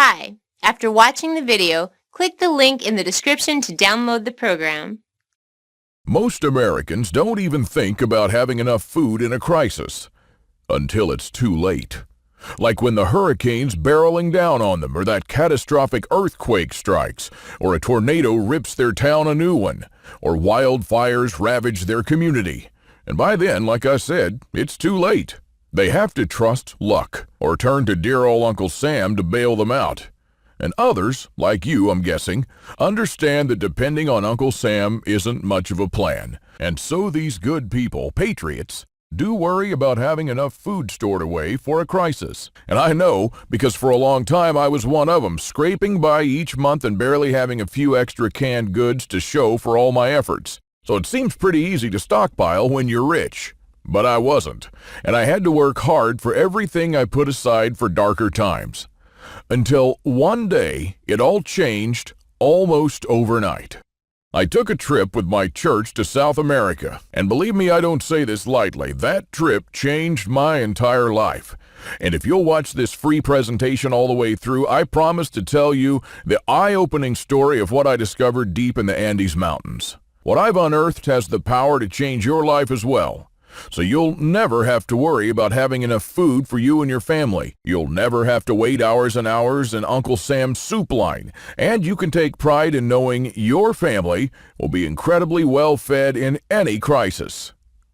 Hi. After watching the video, click the link in the description to download the program. Most Americans don't even think about having enough food in a crisis until it's too late. Like when the hurricane's barreling down on them, or that catastrophic earthquake strikes, or a tornado rips their town a new one, or wildfires ravage their community. And by then, like I said, it's too late. They have to trust luck, or turn to dear old Uncle Sam to bail them out. And others, like you, I'm guessing, understand that depending on Uncle Sam isn't much of a plan. And so these good people, patriots, do worry about having enough food stored away for a crisis. And I know, because for a long time I was one of them, scraping by each month and barely having a few extra canned goods to show for all my efforts. So it seems pretty easy to stockpile when you're rich. But I wasn't, and I had to work hard for everything I put aside for darker times. Until one day, it all changed almost overnight. I took a trip with my church to South America, and believe me, I don't say this lightly, that trip changed my entire life. And if you'll watch this free presentation all the way through, I promise to tell you the eye-opening story of what I discovered deep in the Andes Mountains. What I've unearthed has the power to change your life as well. So you'll never have to worry about having enough food for you and your family. You'll never have to wait hours and hours in Uncle Sam's soup line. And you can take pride in knowing your family will be incredibly well fed in any crisis.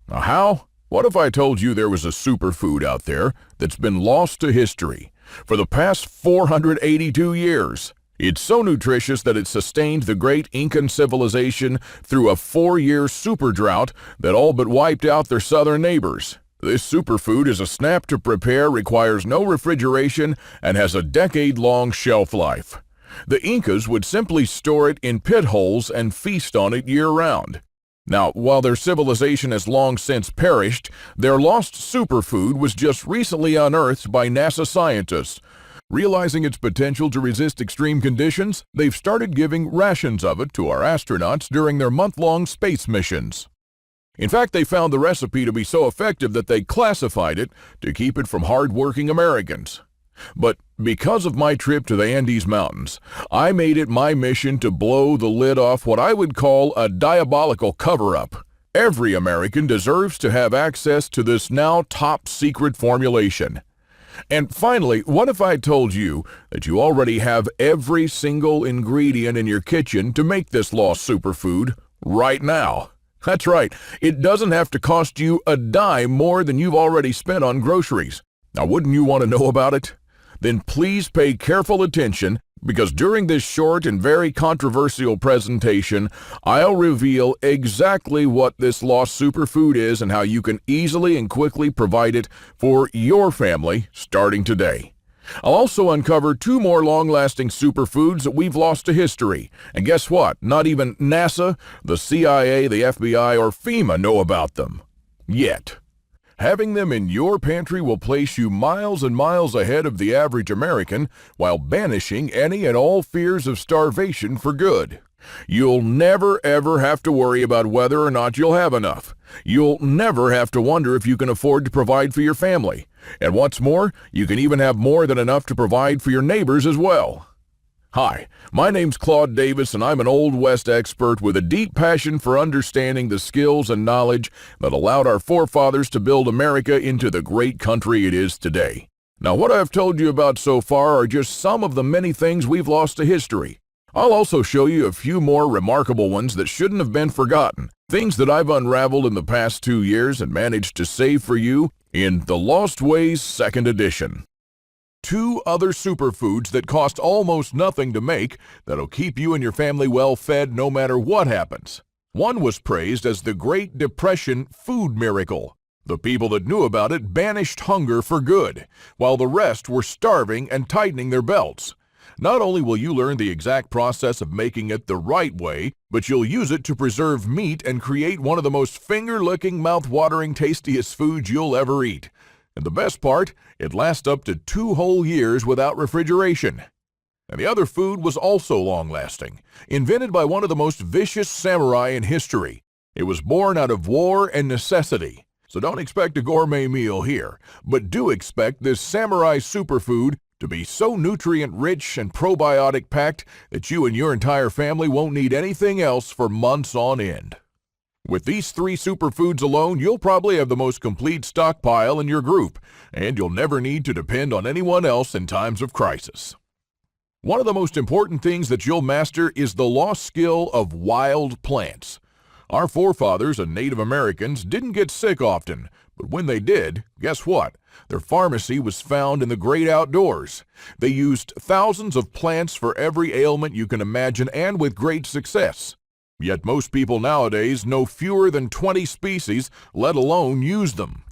Now how? What if I told you there was a superfood out there that's been lost to history for the past 482 years? It's so nutritious that it sustained the great Incan civilization through a 4-year super drought that all but wiped out their southern neighbors. This superfood is a snap to prepare, requires no refrigeration, and has a decade-long shelf life. The Incas would simply store it in pit holes and feast on it year-round. Now, while their civilization has long since perished, their lost superfood was just recently unearthed by NASA scientists. Realizing its potential to resist extreme conditions, they've started giving rations of it to our astronauts during their month-long space missions. In fact, they found the recipe to be so effective that they classified it to keep it from hard-working Americans. But because of my trip to the Andes Mountains, I made it my mission to blow the lid off what I would call a diabolical cover-up. Every American deserves to have access to this now top-secret formulation. And finally, what if I told you that you already have every single ingredient in your kitchen to make this lost superfood right now? That's right, it doesn't have to cost you a dime more than you've already spent on groceries. Now, wouldn't you want to know about it? Then please pay careful attention, because during this short and very controversial presentation, I'll reveal exactly what this lost superfood is and how you can easily and quickly provide it for your family starting today. I'll also uncover 2 more long-lasting superfoods that we've lost to history. And guess what? Not even NASA, the CIA, the FBI, or FEMA know about them. Yet. Having them in your pantry will place you miles and miles ahead of the average American while banishing any and all fears of starvation for good. You'll never ever have to worry about whether or not you'll have enough. You'll never have to wonder if you can afford to provide for your family. And what's more, you can even have more than enough to provide for your neighbors as well. Hi, my name's Claude Davis, and I'm an Old West expert with a deep passion for understanding the skills and knowledge that allowed our forefathers to build America into the great country it is today. Now, what I've told you about so far are just some of the many things we've lost to history. I'll also show you a few more remarkable ones that shouldn't have been forgotten, things that I've unraveled in the past 2 years and managed to save for you in The Lost Ways 2nd Edition. 2 other superfoods that cost almost nothing to make that'll keep you and your family well fed no matter what happens. One was praised as the Great Depression food miracle. The people that knew about it banished hunger for good, while the rest were starving and tightening their belts. Not only will you learn the exact process of making it the right way, but you'll use it to preserve meat and create one of the most finger-licking, mouth-watering, tastiest foods you'll ever eat. And the best part, it lasts up to 2 whole years without refrigeration. And the other food was also long-lasting, invented by one of the most vicious samurai in history. It was born out of war and necessity. So don't expect a gourmet meal here, but do expect this samurai superfood to be so nutrient-rich and probiotic-packed that you and your entire family won't need anything else for months on end. With these 3 superfoods alone, you'll probably have the most complete stockpile in your group, and you'll never need to depend on anyone else in times of crisis. One of the most important things that you'll master is the lost skill of wild plants. Our forefathers and Native Americans didn't get sick often, but when they did, guess what? Their pharmacy was found in the great outdoors. They used thousands of plants for every ailment you can imagine, and with great success. Yet most people nowadays know fewer than 20 species, let alone use them.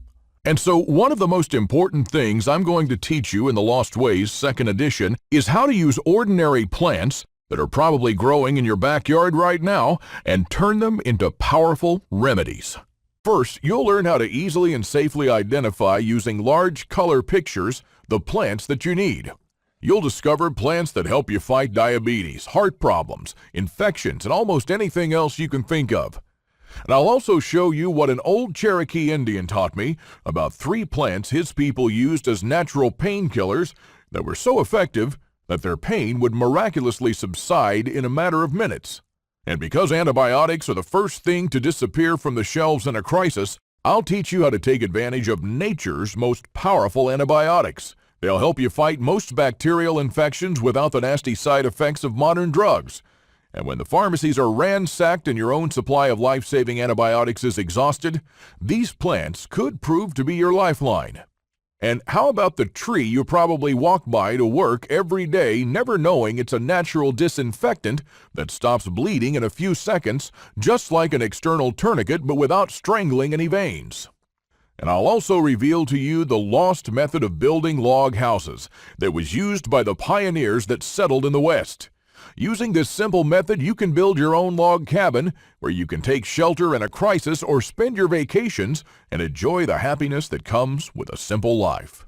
And so one of the most important things I'm going to teach you in the Lost Ways 2nd edition is how to use ordinary plants that are probably growing in your backyard right now and turn them into powerful remedies. First, you'll learn how to easily and safely identify using large color pictures the plants that you need. You'll discover plants that help you fight diabetes, heart problems, infections, and almost anything else you can think of. And I'll also show you what an old Cherokee Indian taught me about 3 plants his people used as natural painkillers that were so effective that their pain would miraculously subside in a matter of minutes. And because antibiotics are the first thing to disappear from the shelves in a crisis, I'll teach you how to take advantage of nature's most powerful antibiotics. They'll help you fight most bacterial infections without the nasty side effects of modern drugs. And when the pharmacies are ransacked and your own supply of life-saving antibiotics is exhausted, these plants could prove to be your lifeline. And how about the tree you probably walk by to work every day, never knowing it's a natural disinfectant that stops bleeding in a few seconds, just like an external tourniquet, but without strangling any veins? And I'll also reveal to you the lost method of building log houses that was used by the pioneers that settled in the West. Using this simple method, you can build your own log cabin where you can take shelter in a crisis or spend your vacations and enjoy the happiness that comes with a simple life.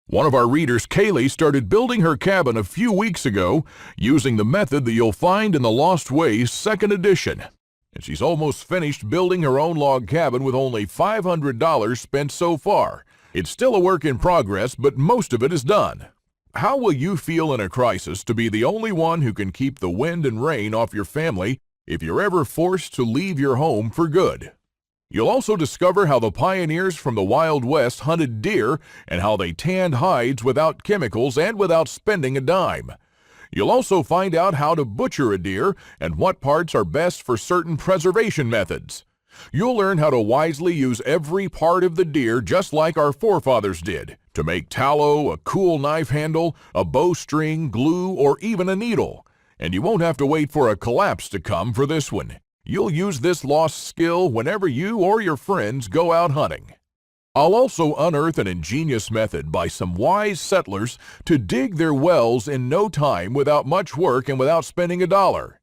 One of our readers, Kaylee, started building her cabin a few weeks ago using the method that you'll find in the Lost Ways 2nd edition. And she's almost finished building her own log cabin with only $500 spent so far. It's still a work in progress, but most of it is done. How will you feel in a crisis to be the only one who can keep the wind and rain off your family if you're ever forced to leave your home for good? You'll also discover how the pioneers from the Wild West hunted deer and how they tanned hides without chemicals and without spending a dime. You'll also find out how to butcher a deer and what parts are best for certain preservation methods. You'll learn how to wisely use every part of the deer just like our forefathers did, to make tallow, a cool knife handle, a bowstring, glue, or even a needle. And you won't have to wait for a collapse to come for this one. You'll use this lost skill whenever you or your friends go out hunting. I'll also unearth an ingenious method by some wise settlers to dig their wells in no time without much work and without spending a dollar.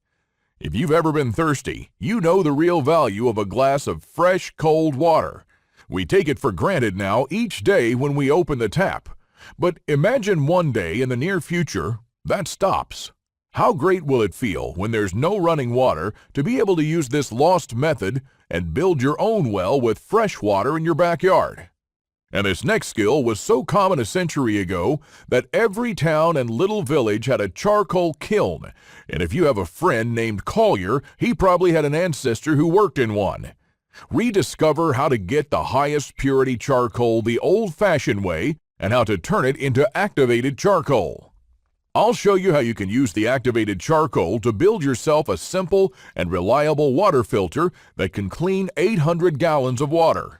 If you've ever been thirsty, you know the real value of a glass of fresh, cold water. We take it for granted now each day when we open the tap. But imagine one day in the near future that stops. How great will it feel when there's no running water to be able to use this lost method and build your own well with fresh water in your backyard? And this next skill was so common a century ago that every town and little village had a charcoal kiln. And if you have a friend named Collier, he probably had an ancestor who worked in one. Rediscover how to get the highest purity charcoal the old-fashioned way and how to turn it into activated charcoal. I'll show you how you can use the activated charcoal to build yourself a simple and reliable water filter that can clean 800 gallons of water.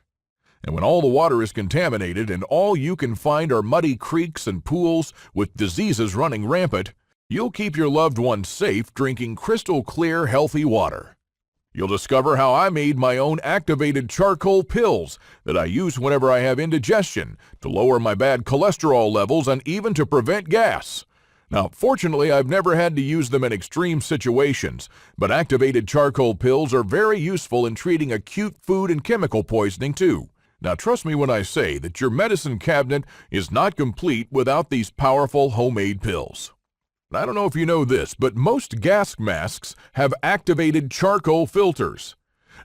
And when all the water is contaminated and all you can find are muddy creeks and pools with diseases running rampant, you'll keep your loved ones safe drinking crystal clear, healthy water. You'll discover how I made my own activated charcoal pills that I use whenever I have indigestion to lower my bad cholesterol levels and even to prevent gas. Now, fortunately, I've never had to use them in extreme situations, but activated charcoal pills are very useful in treating acute food and chemical poisoning too. Now, trust me when I say that your medicine cabinet is not complete without these powerful homemade pills. I don't know if you know this, but most gas masks have activated charcoal filters.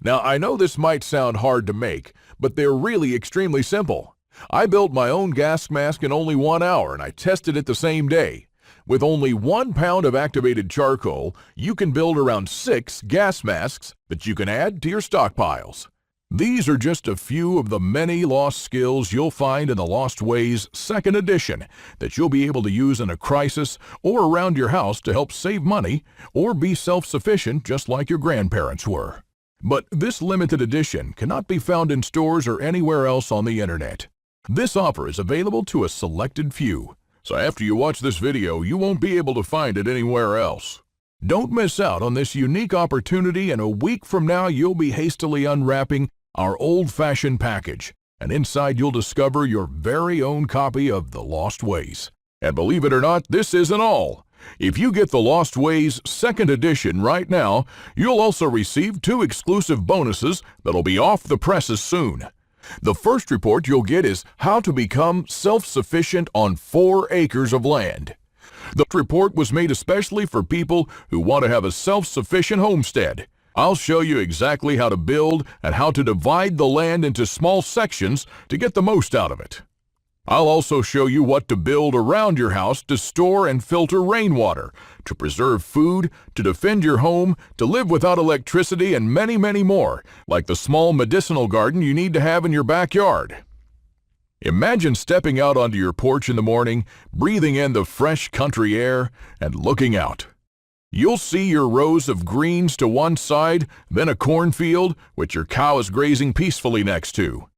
Now, I know this might sound hard to make, but they're really extremely simple. I built my own gas mask in only 1 hour and I tested it the same day. With only 1 pound of activated charcoal, you can build around 6 gas masks that you can add to your stockpiles. These are just a few of the many lost skills you'll find in the Lost Ways 2nd edition that you'll be able to use in a crisis or around your house to help save money or be self-sufficient just like your grandparents were. But this limited edition cannot be found in stores or anywhere else on the internet. This offer is available to a selected few, so after you watch this video, you won't be able to find it anywhere else. Don't miss out on this unique opportunity, and a week from now you'll be hastily unwrapping our old-fashioned package, and inside you'll discover your very own copy of The Lost Ways. And believe it or not, this isn't all. If you get The Lost Ways 2nd edition right now, you'll also receive 2 exclusive bonuses that'll be off the presses soon. The first report you'll get is how to become self-sufficient on 4 acres of land. The report was made especially for people who want to have a self-sufficient homestead. I'll show you exactly how to build and how to divide the land into small sections to get the most out of it. I'll also show you what to build around your house to store and filter rainwater, to preserve food, to defend your home, to live without electricity, and many, many more, like the small medicinal garden you need to have in your backyard. Imagine stepping out onto your porch in the morning, breathing in the fresh country air, and looking out. You'll see your rows of greens to one side, then a cornfield, which your cow is grazing peacefully next to.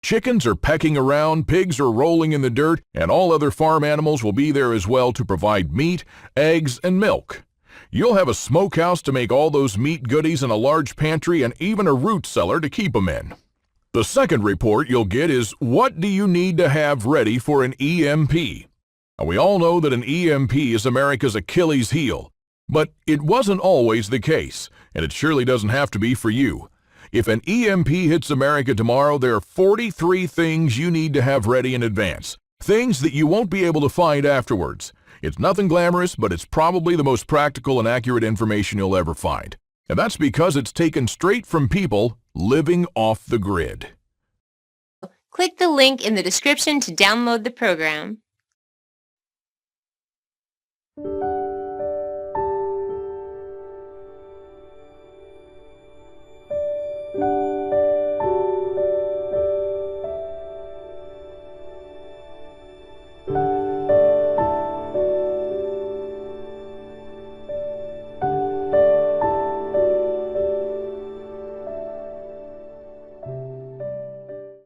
Chickens are pecking around, pigs are rolling in the dirt, and all other farm animals will be there as well to provide meat, eggs, and milk. You'll have a smokehouse to make all those meat goodies and a large pantry and even a root cellar to keep them in. The second report you'll get is what do you need to have ready for an EMP? Now, we all know that an EMP is America's Achilles heel. But it wasn't always the case, and it surely doesn't have to be for you. If an EMP hits America tomorrow, there are 43 things you need to have ready in advance. Things that you won't be able to find afterwards. It's nothing glamorous, but it's probably the most practical and accurate information you'll ever find. And that's because it's taken straight from people living off the grid. Click the link in the description to download the program.